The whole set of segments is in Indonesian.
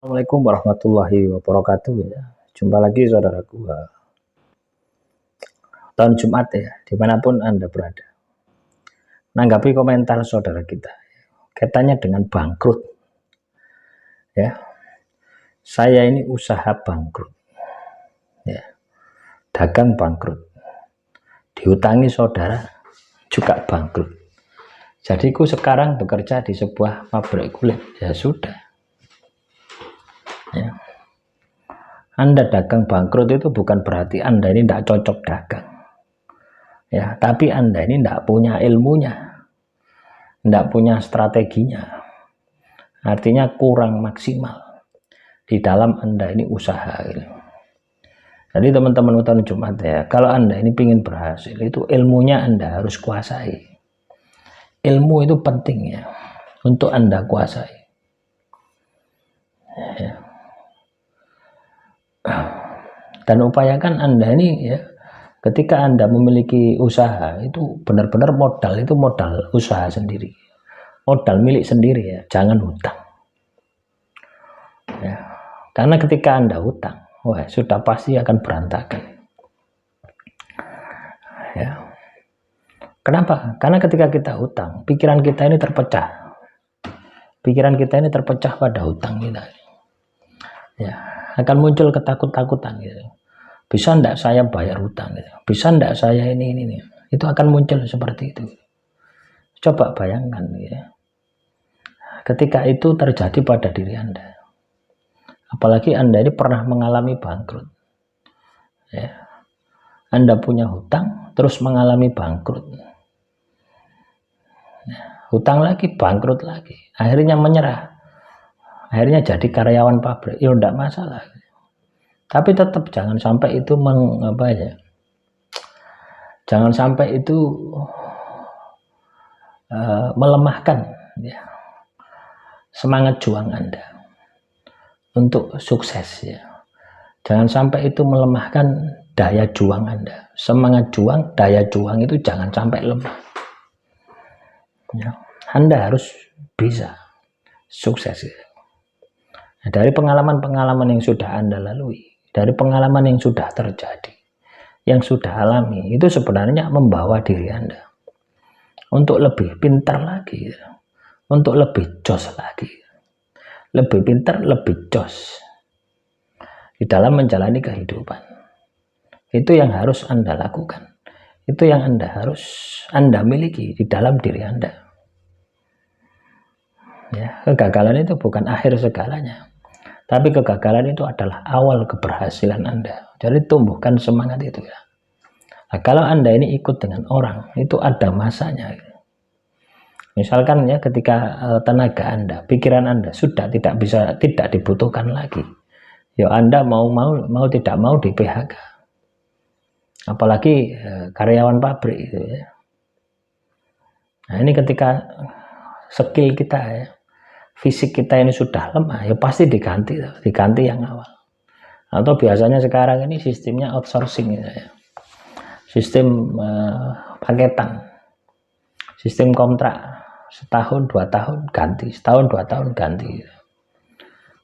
Assalamualaikum warahmatullahi wabarakatuh ya. Jumpa lagi saudaraku. Tahun Jumat ya, dimanapun Anda berada. Menanggapi komentar saudara kita, kaitannya dengan bangkrut. Ya, saya ini usaha bangkrut. Ya, dagang bangkrut. Dihutangi saudara juga bangkrut. Jadi ku sekarang bekerja di sebuah pabrik kulit. Ya sudah. Ya. Anda dagang bangkrut itu bukan berarti Anda ini tidak cocok dagang. Ya, tapi Anda ini tidak punya ilmunya, tidak punya strateginya, artinya kurang maksimal di dalam Anda ini usaha. Gitu. Jadi teman-teman tahun Jumat ya, kalau Anda ini ingin berhasil, itu ilmunya Anda harus kuasai. Ilmu itu penting ya, untuk Anda kuasai. Ya. Dan upayakan Anda ini ya, ketika Anda memiliki usaha itu benar-benar modal itu modal usaha sendiri, modal milik sendiri ya, jangan hutang ya. Karena ketika Anda hutang, wah sudah pasti akan berantakan ya. Kenapa? Karena ketika kita hutang, pikiran kita ini terpecah, pada hutang kita ya, akan muncul ketakut-takutan gitu. Bisa enggak saya bayar hutang gitu? Bisa enggak saya ini itu akan muncul seperti itu. Coba bayangkan ya, ketika itu terjadi pada diri Anda, apalagi Anda ini pernah mengalami bangkrut ya, Anda punya hutang terus mengalami bangkrut ya, hutang lagi, bangkrut lagi, akhirnya menyerah, akhirnya jadi karyawan pabrik, ya enggak masalah, tapi tetap jangan sampai itu jangan sampai itu melemahkan ya, semangat juang Anda untuk sukses ya. Jangan sampai itu melemahkan daya juang Anda. Semangat juang, daya juang itu jangan sampai lemah ya. Anda harus bisa sukses ya. Nah, dari pengalaman-pengalaman yang sudah Anda lalui, dari pengalaman yang sudah terjadi, yang sudah alami, itu sebenarnya membawa diri Anda untuk lebih pintar lagi ya, untuk lebih jos lagi, lebih pintar, lebih jos di dalam menjalani kehidupan. Itu yang harus Anda lakukan, itu yang Anda miliki di dalam diri Anda ya. Kegagalan itu bukan akhir segalanya, tapi kegagalan itu adalah awal keberhasilan Anda. Jadi tumbuhkan semangat itu ya. Nah, kalau Anda ini ikut dengan orang, itu ada masanya. Misalkan ya, ketika tenaga Anda, pikiran Anda sudah tidak dibutuhkan lagi, ya Anda mau tidak mau di PHK, apalagi karyawan pabrik itu ya. Nah ini ketika skill kita ya, fisik kita ini sudah lemah, ya pasti diganti yang awal. Atau biasanya sekarang ini sistemnya outsourcing ya, sistem paketan, sistem kontrak, setahun 2 tahun ganti, setahun 2 tahun ganti.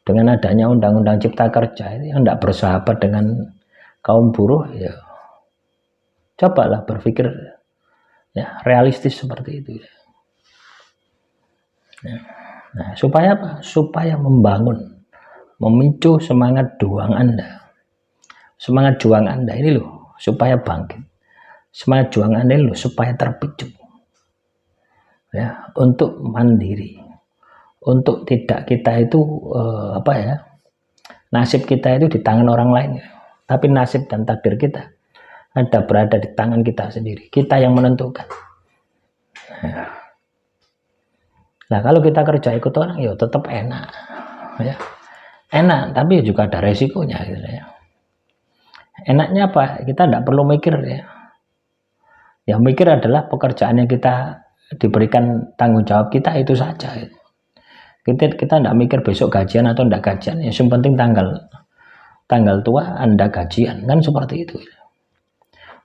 Dengan adanya undang-undang cipta kerja ini yang tidak bersahabat dengan kaum buruh ya, cobalah berpikir ya realistis seperti itu ya. Nah, supaya apa? Supaya memicu semangat juang Anda. Semangat juang Anda ini loh supaya bangkit. Semangat juang Anda ini loh supaya terpicu ya, untuk mandiri, untuk tidak kita itu nasib kita itu di tangan orang lain ya. Tapi nasib dan takdir kita berada di tangan kita sendiri, kita yang menentukan ya. Nah kalau kita kerja ikut orang ya tetap enak ya, enak, tapi juga ada resikonya gitu ya. Enaknya apa? Kita tidak perlu mikir ya, yang mikir adalah pekerjaan yang kita diberikan tanggung jawab kita itu saja gitu. Kita tidak mikir besok gajian atau tidak gajian ya, yang penting tanggal tua Anda gajian, kan seperti itu.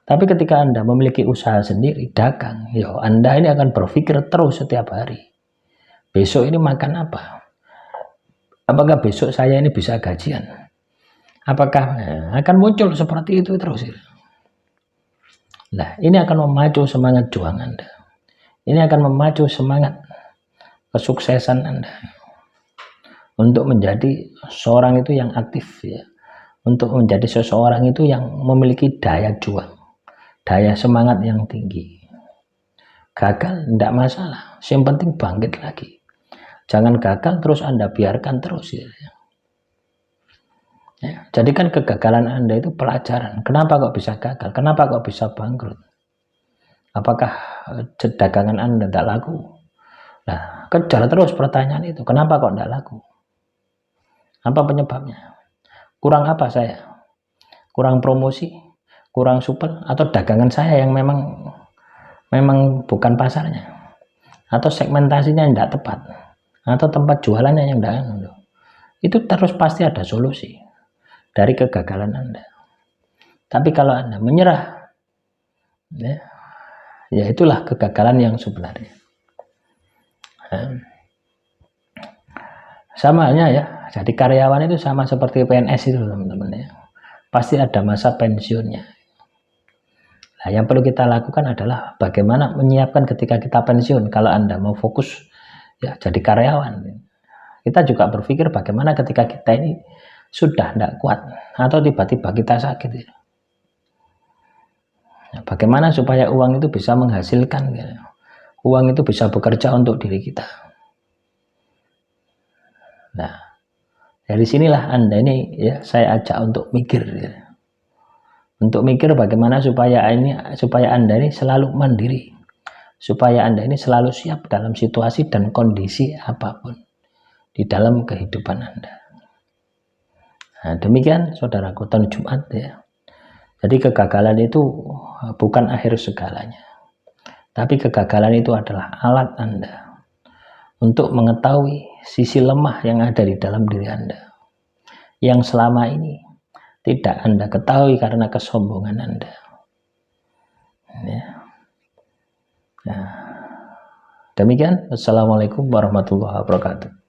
Tapi ketika Anda memiliki usaha sendiri, dagang, ya Anda ini akan berpikir terus setiap hari, besok ini makan apa, Apakah besok saya ini bisa gajian? Apakah akan muncul seperti itu terus? Nah, ini akan memacu semangat juang Anda. Ini akan memacu semangat kesuksesan Anda untuk menjadi seorang itu yang aktif ya, untuk menjadi seseorang itu yang memiliki daya juang, daya semangat yang tinggi. Gagal tidak masalah, yang penting bangkit lagi. Jangan gagal terus Anda biarkan terus ya. Jadikan kegagalan Anda itu pelajaran. Kenapa kok bisa gagal? Kenapa kok bisa bangkrut? Apakah dagangan Anda tidak laku? Nah, kejar terus pertanyaan itu. Kenapa kok tidak laku? Apa penyebabnya? Kurang apa saya? Kurang promosi? Kurang supel? Atau dagangan saya yang memang bukan pasarnya? Atau segmentasinya yang tidak tepat? Atau tempat jualannya yang tidak? Itu terus pasti ada solusi dari kegagalan Anda. Tapi kalau Anda menyerah, ya itulah kegagalan yang sebenarnya. Sama halnya ya, jadi karyawan itu sama seperti PNS itu teman-teman ya. Pasti ada masa pensiunnya. Nah, yang perlu kita lakukan adalah bagaimana menyiapkan ketika kita pensiun. Kalau Anda mau fokus ya jadi karyawan, kita juga berpikir bagaimana ketika kita ini sudah tidak kuat atau tiba-tiba kita sakit ya. Bagaimana supaya uang itu bisa menghasilkan ya. Uang itu bisa bekerja untuk diri kita. Nah, dari sinilah Anda ini ya saya ajak untuk mikir ya. Untuk mikir bagaimana supaya Anda ini selalu mandiri, supaya Anda ini selalu siap dalam situasi dan kondisi apapun di dalam kehidupan Anda. Nah, demikian saudaraku tahun Jumat ya. Jadi kegagalan itu bukan akhir segalanya, tapi kegagalan itu adalah alat Anda untuk mengetahui sisi lemah yang ada di dalam diri Anda, yang selama ini tidak Anda ketahui karena kesombongan Anda. Ya. Nah, demikian. Assalamualaikum warahmatullahi wabarakatuh.